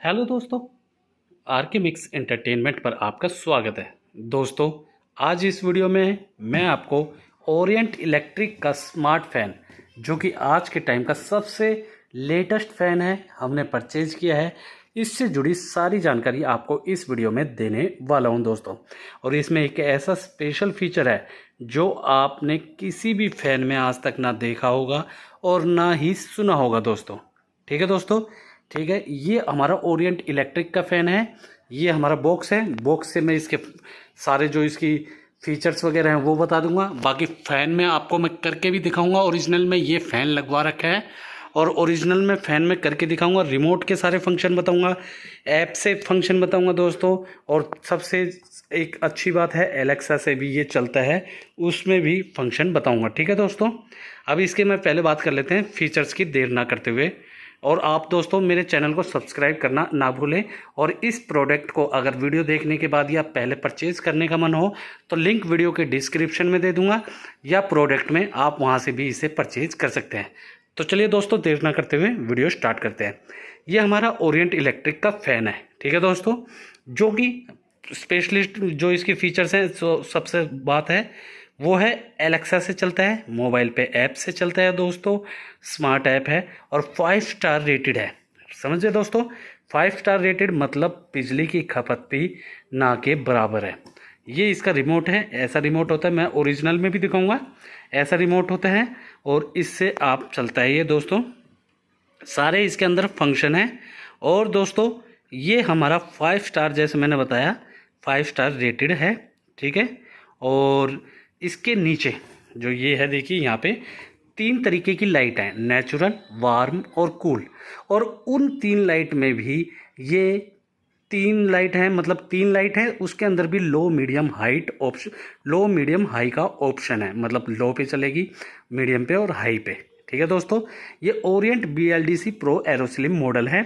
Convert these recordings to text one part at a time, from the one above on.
Hello दोस्तों, are के mix entertainment पर आपका स्वागत है। दोस्तों, आज इस वीडियो में मैं आपको ओरिएंट इलेक्ट्रिक का स्मार्ट फ़ैन, जो कि आज के टाइम का सबसे लेटेस्ट फ़ैन है, हमने परचेज किया है, इससे जुड़ी सारी जानकारी आपको इस वीडियो में देने वाला हूं दोस्तों। और इसमें एक ऐसा स्पेशल फीचर है जो आपने किसी भी फ़ैन में आज तक ना देखा होगा और ना ही सुना होगा दोस्तों। ठीक है दोस्तों, ठीक है। ये हमारा ओरिएंट इलेक्ट्रिक का फ़ैन है। ये हमारा बॉक्स है। बॉक्स से मैं इसके सारे जो इसकी फीचर्स वगैरह हैं वो बता दूंगा। बाकी फ़ैन में आपको मैं करके भी दिखाऊंगा। ओरिजिनल में ये फ़ैन लगवा रखा है और ओरिजिनल में फ़ैन में करके दिखाऊंगा। रिमोट के सारे फंक्शन बताऊंगा, ऐप से फंक्शन बताऊंगा दोस्तों। और सबसे एक अच्छी बात है, एलेक्सा से भी ये चलता है, उसमें भी फंक्शन बताऊंगा। ठीक है दोस्तों, अब इसके मैं पहले बात कर लेते हैं फीचर्स की, देर ना करते हुए। और आप दोस्तों मेरे चैनल को सब्सक्राइब करना ना भूलें। और इस प्रोडक्ट को अगर वीडियो देखने के बाद या पहले परचेज़ करने का मन हो तो लिंक वीडियो के डिस्क्रिप्शन में दे दूंगा, या प्रोडक्ट में आप वहां से भी इसे परचेज़ कर सकते हैं। तो चलिए दोस्तों, देर ना करते हुए वीडियो स्टार्ट करते हैं। ये हमारा ओरिएंट इलेक्ट्रिक का फ़ैन है, ठीक है दोस्तों, जो कि स्पेशलिस्ट जो इसके फीचर्स हैं, सबसे बात है वो है एलेक्सा से चलता है, मोबाइल पे ऐप से चलता है दोस्तों, स्मार्ट ऐप है और 5 स्टार रेटेड है। समझे दोस्तों, 5 स्टार रेटेड मतलब बिजली की खपत भी ना के बराबर है। ये इसका रिमोट है, ऐसा रिमोट होता है, मैं ओरिजिनल में भी दिखाऊंगा। ऐसा रिमोट होता है और इससे आप चलता है ये दोस्तों। सारे इसके अंदर फंक्शन है। और दोस्तों ये हमारा 5 स्टार, जैसे मैंने बताया, 5 स्टार रेटेड है, ठीक है। और इसके नीचे जो ये है, देखिए यहाँ पे 3 तरीके की लाइट है, नेचुरल, वार्म और कूल। और उन 3 लाइट में भी ये 3 लाइट है, मतलब 3 लाइट है, उसके अंदर भी लो मीडियम हाइट ऑप्शन, लो मीडियम हाई का ऑप्शन है, मतलब लो पे चलेगी, मीडियम पे और हाई पे। ठीक है दोस्तों, ये Orient BLDC pro Aeroslim model है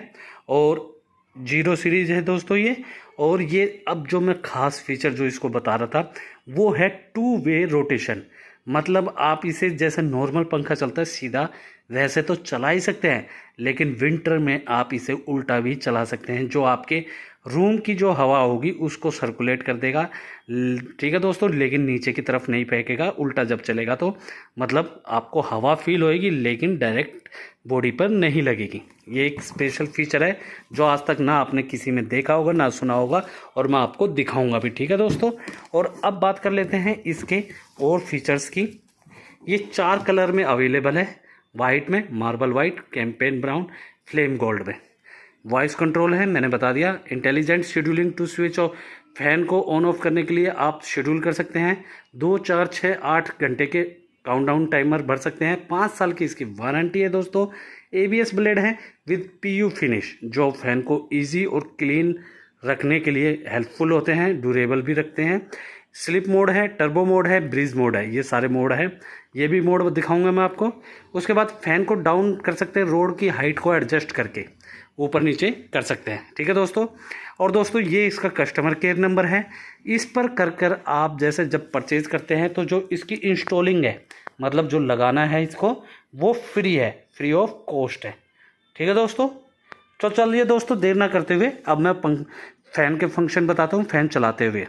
और 0 सीरीज है दोस्तों ये। और ये अब जो मैं खास फीचर जो इसको बता रहा था वो है 2 वे रोटेशन। मतलब आप इसे जैसे नॉर्मल पंखा चलता है सीधा, वैसे तो चला ही सकते हैं, लेकिन विंटर में आप इसे उल्टा भी चला सकते हैं, जो आपके रूम की जो हवा होगी उसको सर्कुलेट कर देगा। ठीक है दोस्तों, लेकिन नीचे की तरफ नहीं फेंकेगा, उल्टा जब चलेगा तो मतलब आपको हवा फील होएगी, लेकिन डायरेक्ट बॉडी पर नहीं लगेगी। ये एक स्पेशल फीचर है जो आज तक ना आपने किसी में देखा होगा ना सुना होगा, और मैं आपको दिखाऊंगा भी। ठीक है दोस्तों, और अब बात कर लेते हैं इसके और फीचर्स की। ये 4 कलर में अवेलेबल है, वाइट में, marble white, campaign brown, flame gold में। वॉइस कंट्रोल है, मैंने बता दिया। Intelligent scheduling to switch off, fan को ऑन ऑफ करने के लिए आप शेड्यूल कर सकते हैं। 2, 4, 6, 8 घंटे के काउंटडाउन टाइमर भर सकते हैं। 5 साल की इसकी वारंटी है दोस्तों। ABS ब्लेड है विद PU फिनिश, जो फैन को ईजी और क्लीन रखने के लिए हेल्पफुल होते हैं, ड्यूरेबल भी रखते हैं। स्लिप मोड है, टर्बो मोड है, ब्रीज मोड है, ये सारे मोड है। ये भी मोड दिखाऊंगा मैं आपको। उसके बाद फैन को डाउन कर सकते हैं, रोड की हाइट को एडजस्ट करके ऊपर नीचे कर सकते हैं। ठीक है दोस्तों, और दोस्तों ये इसका कस्टमर केयर नंबर है। इस पर कर आप जैसे जब परचेज करते हैं तो जो इसकी इंस्टॉलिंग है, मतलब जो लगाना है इसको, वो फ्री है, फ्री ऑफ कॉस्ट है। ठीक है दोस्तों, तो चलिए दोस्तों, देर ना करते हुए अब मैं फैन के फंक्शन बताता हूँ फैन चलाते हुए।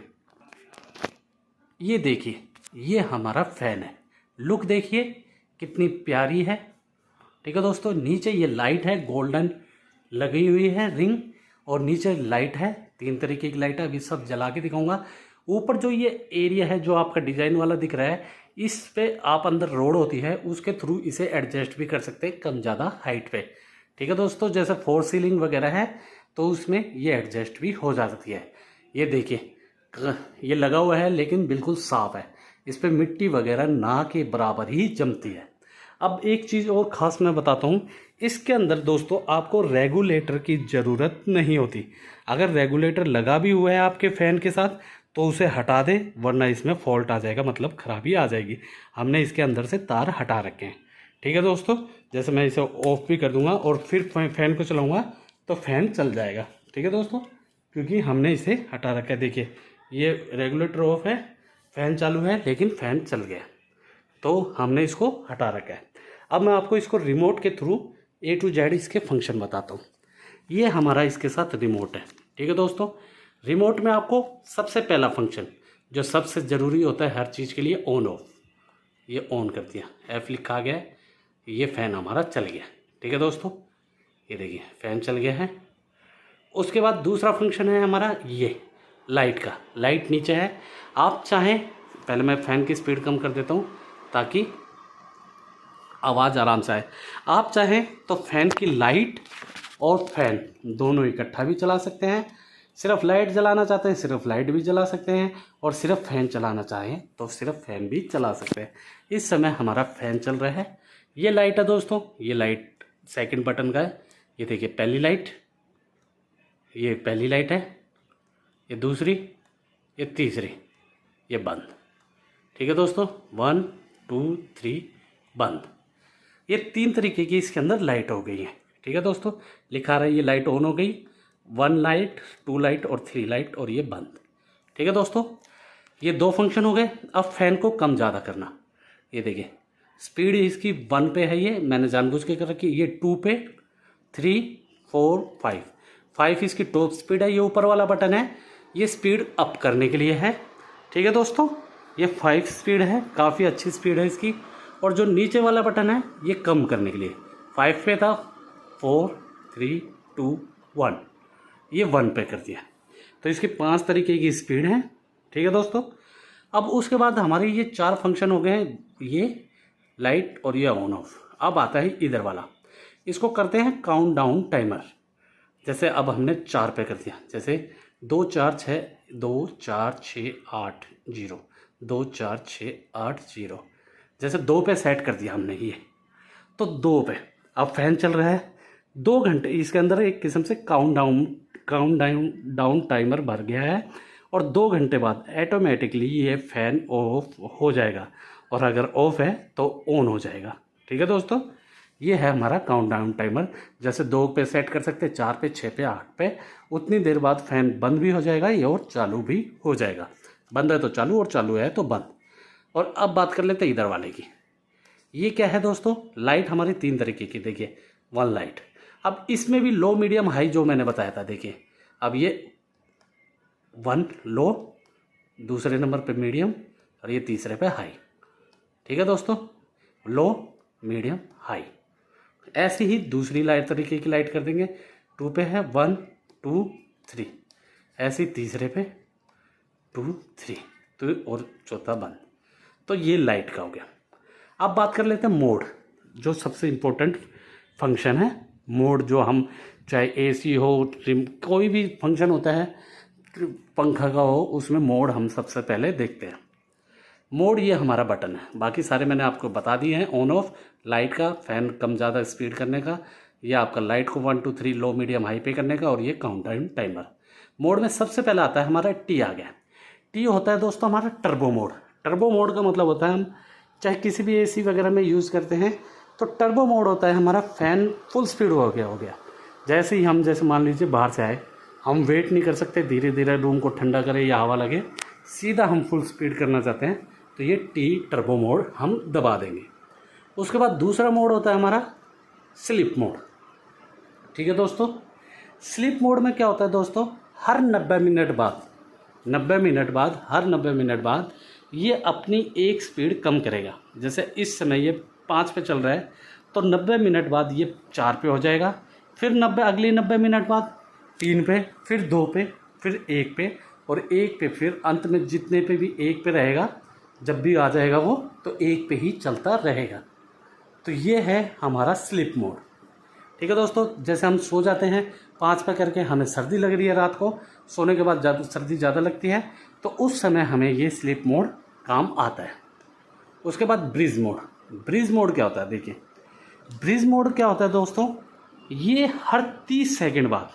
ये देखिए, ये हमारा फैन है, लुक देखिए कितनी प्यारी है। ठीक है दोस्तों, नीचे ये लाइट है, गोल्डन लगी हुई है रिंग, और नीचे लाइट है, 3 तरीके की लाइट है, अभी सब जला के दिखाऊंगा। ऊपर जो ये एरिया है जो आपका डिजाइन वाला दिख रहा है, इस पे आप अंदर रोड होती है उसके थ्रू इसे एडजस्ट भी कर सकते हैं कम ज़्यादा हाइट पे। ठीक है दोस्तों, जैसे 4 सीलिंग वगैरह है तो उसमें ये एडजस्ट भी हो जाती है। ये देखिए ये लगा हुआ है लेकिन बिल्कुल साफ है, इस पर मिट्टी वगैरह ना के बराबर ही जमती है। अब एक चीज़ और ख़ास मैं बताता हूँ, इसके अंदर दोस्तों आपको रेगुलेटर की ज़रूरत नहीं होती। अगर रेगुलेटर लगा भी हुआ है आपके फ़ैन के साथ तो उसे हटा दें, वरना इसमें फॉल्ट आ जाएगा, मतलब खराबी आ जाएगी। हमने इसके अंदर से तार हटा रखे हैं। ठीक है दोस्तों, जैसे मैं इसे ऑफ भी कर दूंगा और फिर फ़ैन को चलाऊंगा तो फ़ैन चल जाएगा। ठीक है दोस्तों, क्योंकि हमने इसे हटा रखा है। देखिए ये रेगुलेटर ऑफ है, फ़ैन चालू है, लेकिन फ़ैन चल गया, तो हमने इसको हटा रखा है। अब मैं आपको इसको रिमोट के थ्रू A to Z इसके फंक्शन बताता हूँ। ये हमारा इसके साथ रिमोट है। ठीक है दोस्तों, रिमोट में आपको सबसे पहला फंक्शन जो सबसे ज़रूरी होता है हर चीज़ के लिए, ऑन ऑफ, ये ऑन कर दिया, एफ लिखा गया है, ये फ़ैन हमारा चल गया। ठीक है दोस्तों, ये देखिए फ़ैन चल गया है। उसके बाद दूसरा फंक्शन है हमारा ये लाइट का। लाइट नीचे है, आप चाहें, पहले मैं फ़ैन की स्पीड कम कर देता हूँ ताकि आवाज़ आराम से आए। आप चाहें तो फ़ैन की लाइट और फ़ैन दोनों इकट्ठा भी चला सकते हैं। सिर्फ लाइट जलाना चाहते हैं सिर्फ लाइट भी जला सकते हैं, और सिर्फ फ़ैन चलाना चाहें तो सिर्फ फ़ैन भी चला सकते हैं। इस समय हमारा फ़ैन चल रहा है। ये लाइट है दोस्तों, ये लाइट सेकंड बटन का है। ये देखिए पहली लाइट, ये पहली लाइट है, ये दूसरी, ये तीसरी, ये बंद। ठीक है दोस्तों, 1 2 3 बंद। ये 3 तरीके की इसके अंदर लाइट हो गई है। ठीक है दोस्तों, लिखा रहा है ये लाइट ऑन हो गई, 1 लाइट 2 लाइट और 3 लाइट, और ये बंद। ठीक है दोस्तों, ये 2 फंक्शन हो गए। अब फ़ैन को कम ज़्यादा करना, ये देखिए स्पीड इसकी 1 पे है, ये मैंने जानबूझ के कर रखी। ये 2 पे, 3 4 5 इसकी टॉप स्पीड है। ये ऊपर वाला बटन है, ये स्पीड अप करने के लिए है। ठीक है दोस्तों, ये 5 स्पीड है, काफ़ी अच्छी स्पीड है इसकी। और जो नीचे वाला बटन है ये कम करने के लिए, 5 पे था, 4 3 2 1, ये 1 पे कर दिया। तो इसके 5 तरीके की स्पीड है। ठीक है दोस्तों, अब उसके बाद हमारे ये 4 फंक्शन हो गए हैं, ये लाइट और ये ऑन ऑफ। अब आता है इधर वाला, इसको करते हैं काउंट डाउन टाइमर। जैसे अब हमने 4 पे कर दिया, जैसे 2 4 6 2 4 6 8 0, 2 4 6 8 0, जैसे 2 पे सेट कर दिया हमने ये, तो 2 पे अब फ़ैन चल रहा है 2 घंटे। इसके अंदर एक किस्म से काउंट डाउन टाइमर भर गया है, और 2 घंटे बाद ऑटोमेटिकली ये फ़ैन ऑफ हो जाएगा, और अगर ऑफ है तो ऑन हो जाएगा। ठीक है दोस्तों, ये है हमारा काउंट डाउन टाइमर। जैसे 2 पे सेट कर सकते हैं, 4 पे 6 पे 8 पे, उतनी देर बाद फ़ैन बंद भी हो जाएगा ये, और चालू भी हो जाएगा। बंद है तो चालू, और चालू है तो बंद। और अब बात कर लेते हैं इधर वाले की। ये क्या है दोस्तों, लाइट हमारी 3 तरीके की, देखिए 1 लाइट। अब इसमें भी लो मीडियम हाई जो मैंने बताया था, देखिए अब ये 1 लो, दूसरे नंबर पे मीडियम, और ये तीसरे पे हाई। ठीक है दोस्तों, लो मीडियम हाई। ऐसे ही दूसरी लाइट तरीके की लाइट कर देंगे, 2 पे है 1 2 3, ऐसे ही तीसरे पे 2 3, तो और चौथा बंद। तो ये लाइट का हो गया। अब बात कर लेते हैं मोड, जो सबसे इम्पोर्टेंट फंक्शन है। मोड जो हम चाहे एसी हो, कोई भी फंक्शन होता है पंखा का हो, उसमें मोड हम सबसे पहले देखते हैं। मोड ये हमारा बटन है, बाकी सारे मैंने आपको बता दिए हैं। ऑन ऑफ लाइट का, फ़ैन कम ज़्यादा स्पीड करने का, ये आपका लाइट को 1 2 3 लो मीडियम हाई पे करने का, और ये काउंट डाउन टाइमर। मोड में सबसे पहला आता है हमारा टी आ गया। टी होता है दोस्तों हमारा टर्बो मोड। टर्बो मोड का मतलब होता है, हम चाहे किसी भी एसी वगैरह में यूज़ करते हैं तो टर्बो मोड होता है हमारा, फ़ैन फुल स्पीड हो गया। जैसे ही हम, जैसे मान लीजिए बाहर से आए, हम वेट नहीं कर सकते, धीरे धीरे रूम को ठंडा करे या हवा लगे, सीधा हम फुल स्पीड करना चाहते हैं तो ये टी टर्बो मोड हम दबा देंगे। उसके बाद दूसरा मोड होता है हमारा स्लीप मोड। ठीक है दोस्तों, स्लीप मोड में क्या होता है दोस्तों, हर 90 मिनट बाद हर 90 मिनट बाद ये अपनी एक स्पीड कम करेगा। जैसे इस समय ये 5 पे चल रहा है, तो 90 मिनट बाद ये 4 पे हो जाएगा, फिर अगली 90 मिनट बाद 3 पे, फिर 2 पे, फिर 1 पे, और 1 पे, फिर अंत में जितने पे भी 1 पे रहेगा, जब भी आ जाएगा वो, तो 1 पे ही चलता रहेगा। तो ये है हमारा स्लीप मोड। ठीक है दोस्तों, जैसे हम सो जाते हैं 5 पे करके, हमें सर्दी लग रही है रात को, सोने के बाद सर्दी ज़्यादा लगती है, तो उस समय हमें ये स्लीप मोड काम आता है। उसके बाद ब्रीज मोड। ब्रीज मोड क्या होता है, देखिए ब्रीज मोड क्या होता है दोस्तों, ये हर 30 सेकंड बाद,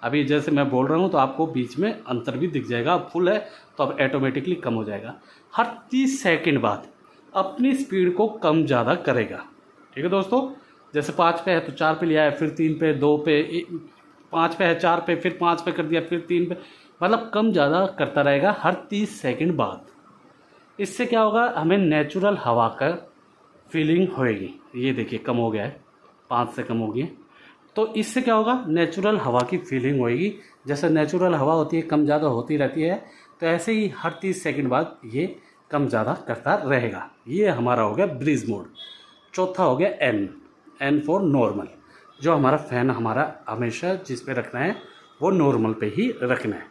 अभी जैसे मैं बोल रहा हूँ तो आपको बीच में अंतर भी दिख जाएगा, अब फुल है तो अब ऑटोमेटिकली कम हो जाएगा, हर 30 सेकंड बाद अपनी स्पीड को कम ज़्यादा करेगा। ठीक है दोस्तों, जैसे 5 पे है तो 4 पे लिया है, फिर 3 पे, 2 पे, 5 पे है 4 पे, फिर 5 पे कर दिया, फिर 3 पे, मतलब कम ज़्यादा करता रहेगा हर 30 सेकंड बाद। इससे क्या होगा, हमें नेचुरल हवा का फीलिंग होएगी। ये देखिए कम हो गया है, 5 से कम हो गई है, तो इससे क्या होगा, नेचुरल हवा की फीलिंग होएगी। जैसे नेचुरल हवा होती है कम ज़्यादा होती रहती है, तो ऐसे ही हर 30 सेकंड बाद ये कम ज़्यादा करता रहेगा। ये हमारा हो गया ब्रीज मोड। चौथा हो गया एन फॉर नॉर्मल। जो हमारा फ़ैन हमारा हमेशा जिस पे रखना है वो नॉर्मल पे ही रखना है।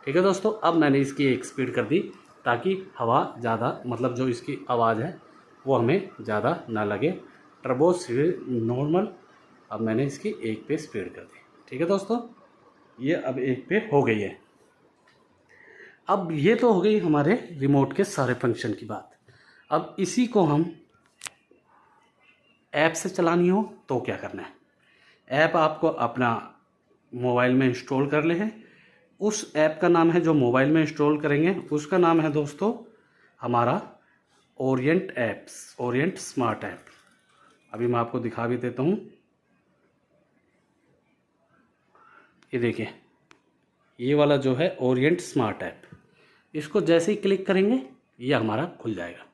ठीक है दोस्तों, अब मैंने इसकी एक स्पीड कर दी ताकि हवा ज़्यादा, मतलब जो इसकी आवाज़ है वो हमें ज़्यादा ना लगे। टर्बो नॉर्मल, अब मैंने इसकी 1 पे स्पीड कर दी। ठीक है दोस्तों, ये अब 1 पे हो गई है। अब ये तो हो गई हमारे रिमोट के सारे फंक्शन की बात। अब इसी को हम ऐप से चलानी हो तो क्या करना है। ऐप आपको अपना मोबाइल में इंस्टॉल कर ले है। उस ऐप का नाम है, जो मोबाइल में इंस्टॉल करेंगे उसका नाम है दोस्तों हमारा ओरिएंट स्मार्ट ऐप। अभी मैं आपको दिखा भी देता हूँ। ये देखिए, ये वाला जो है ओरिएंट स्मार्ट ऐप, इसको जैसे ही क्लिक करेंगे ये हमारा खुल जाएगा।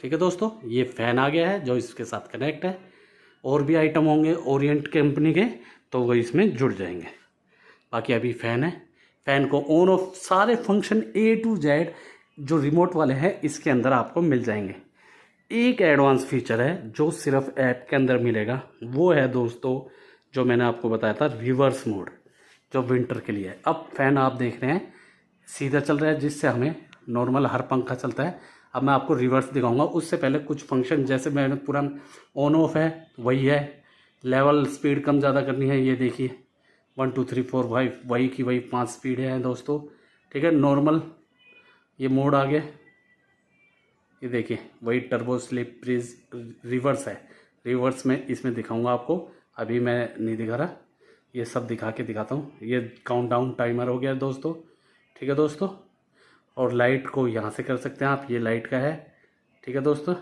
ठीक है दोस्तों, ये फ़ैन आ गया है जो इसके साथ कनेक्ट है। और भी आइटम होंगे ओरिएंट कंपनी के तो वो इसमें जुड़ जाएंगे। बाकी अभी फ़ैन है, फ़ैन को ऑन ऑफ सारे फंक्शन A to Z जो रिमोट वाले हैं इसके अंदर आपको मिल जाएंगे। एक एडवांस फीचर है जो सिर्फ ऐप के अंदर मिलेगा, वो है दोस्तों जो मैंने आपको बताया था रिवर्स मोड, जो विंटर के लिए है। अब फ़ैन आप देख रहे हैं सीधा चल रहा है, जिससे हमें नॉर्मल हर पंखा चलता है। अब मैं आपको रिवर्स दिखाऊंगा, उससे पहले कुछ फंक्शन जैसे मैंने पूरा ऑन ऑफ है वही है। लेवल स्पीड कम ज़्यादा करनी है, ये देखिए 1 2 3 4 5 वही की वही 5 स्पीड है दोस्तों। ठीक है, नॉर्मल ये मोड आ गया। ये देखिए वही टर्बो स्लिप ब्रीज रिवर्स है। रिवर्स में इसमें दिखाऊंगा आपको, अभी मैं नहीं दिखा रहा, ये सब दिखा के दिखाता हूँ। ये काउंटडाउन टाइमर हो गया दोस्तों। ठीक है दोस्तों, और लाइट को यहाँ से कर सकते हैं आप, ये लाइट का है। ठीक है दोस्तों,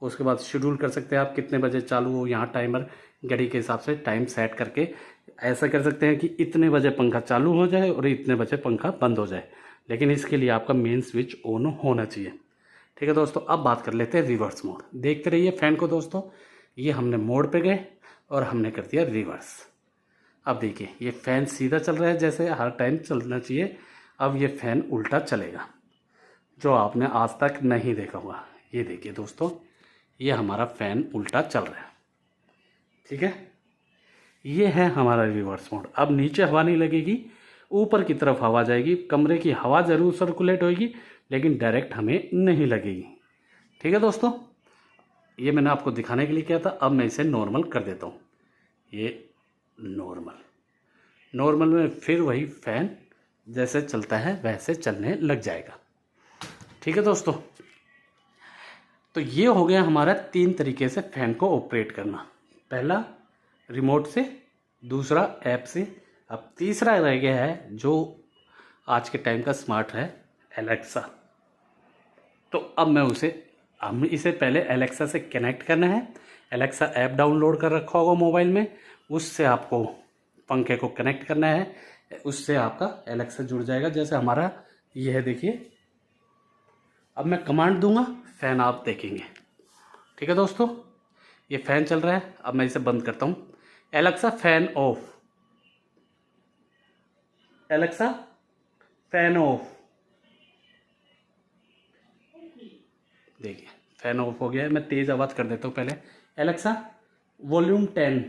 उसके बाद शेड्यूल कर सकते हैं आप कितने बजे चालू हो, यहाँ टाइमर घड़ी के हिसाब से टाइम सेट करके ऐसा कर सकते हैं कि इतने बजे पंखा चालू हो जाए और इतने बजे पंखा बंद हो जाए। लेकिन इसके लिए आपका मेन स्विच ऑन होना चाहिए। ठीक है दोस्तों, अब बात कर लेते हैं रिवर्स मोड। देखते रहिए फ़ैन को दोस्तों, ये हमने मोड पे गए और हमने कर दिया रिवर्स। अब देखिए ये फ़ैन सीधा चल रहा है जैसे हर टाइम चलना चाहिए। अब ये फ़ैन उल्टा चलेगा, जो आपने आज तक नहीं देखा होगा। ये देखिए दोस्तों, ये हमारा फ़ैन उल्टा चल रहा है। ठीक है, ये है हमारा रिवर्स मोड। अब नीचे हवा नहीं लगेगी, ऊपर की तरफ हवा जाएगी। कमरे की हवा ज़रूर सर्कुलेट होगी लेकिन डायरेक्ट हमें नहीं लगेगी। ठीक है दोस्तों, ये मैंने आपको दिखाने के लिए किया था। अब मैं इसे नॉर्मल कर देता हूँ। ये नॉर्मल में फिर वही फ़ैन जैसे चलता है वैसे चलने लग जाएगा। ठीक है दोस्तों, तो ये हो गया हमारा 3 तरीके से फ़ैन को ऑपरेट करना। पहला रिमोट से, दूसरा ऐप से, अब तीसरा रह गया है जो आज के टाइम का स्मार्ट है, एलेक्सा। तो अब मैं हम इसे पहले एलेक्सा से कनेक्ट करना है। एलेक्सा ऐप डाउनलोड कर रखा होगा मोबाइल में, उससे आपको पंखे को कनेक्ट करना है, उससे आपका एलेक्सा जुड़ जाएगा। जैसे हमारा ये है, देखिए अब मैं कमांड दूंगा, फ़ैन आप देखेंगे। ठीक है दोस्तों, ये फ़ैन चल रहा है। अब मैं इसे बंद करता हूँ। Alexa fan of, Alexa fan of. देखिए फ़ैन ऑफ हो गया है। मैं तेज़ आवाज़ कर देता हूँ पहले, एलेक्सा वॉल्यूम 10।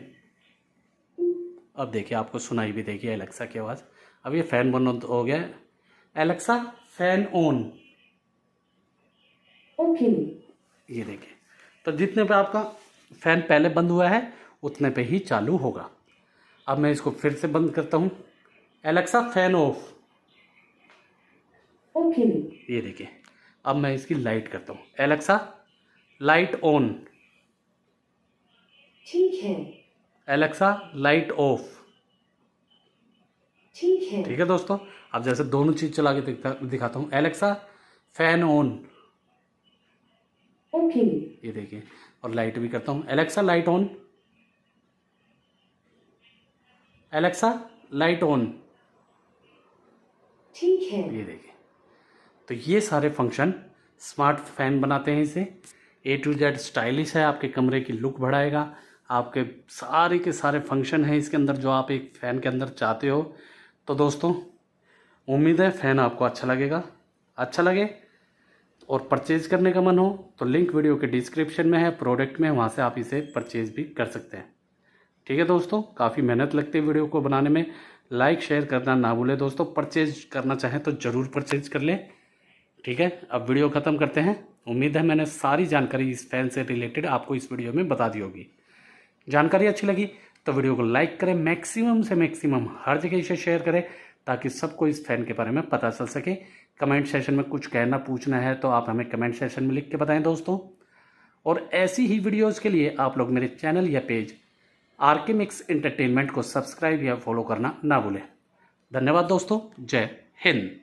अब देखिए आपको सुनाई भी देगी एलेक्सा की आवाज़। अब ये फ़ैन बंद हो गया है। Alexa fan on. ओके, ये देखिए, तो जितने पे आपका फ़ैन पहले बंद हुआ है उतने पे ही चालू होगा। अब मैं इसको फिर से बंद करता हूँ। Alexa fan of. ओके, ये देखिए, अब मैं इसकी लाइट करता हूँ। Alexa light on. ठीक है। Alexa light of. ठीक है। ठीक है दोस्तों, अब जैसे दोनों चीज़ चला के दिखाता हूँ। Alexa fan on. ओके, ये देखिए, और लाइट भी करता हूँ। Alexa light on. Alexa light on. ठीक है, ये देखिए, तो ये सारे फंक्शन स्मार्ट फ़ैन बनाते हैं इसे। A to Z स्टाइलिश है, आपके कमरे की लुक बढ़ाएगा, आपके सारे के सारे फंक्शन हैं इसके अंदर जो आप एक फ़ैन के अंदर चाहते हो। तो दोस्तों उम्मीद है फ़ैन आपको अच्छा लगेगा। अच्छा लगे और परचेज़ करने का मन हो तो लिंक वीडियो के डिस्क्रिप्शन में है, प्रोडक्ट में, वहाँ से आप इसे परचेज़ भी कर सकते हैं। ठीक है दोस्तों, काफ़ी मेहनत लगती है वीडियो को बनाने में। लाइक शेयर करना ना भूलें दोस्तों। परचेज़ करना चाहें तो ज़रूर परचेज़ कर लें। ठीक है, अब वीडियो ख़त्म करते हैं। उम्मीद है मैंने सारी जानकारी इस फ़ैन से रिलेटेड आपको इस वीडियो में बता दी होगी। जानकारी अच्छी लगी तो वीडियो को लाइक करें, मैक्सिमम से मैक्सिमम हर जगह इसे शेयर करें ताकि सबको इस फ़ैन के बारे में पता चल सके। कमेंट सेशन में कुछ कहना पूछना है तो आप हमें कमेंट सेशन में लिख के बताएं दोस्तों। और ऐसी ही वीडियोज़ के लिए आप लोग मेरे चैनल या पेज आरके मिक्स एंटरटेनमेंट को सब्सक्राइब या फॉलो करना ना भूलें। धन्यवाद दोस्तों, जय हिंद।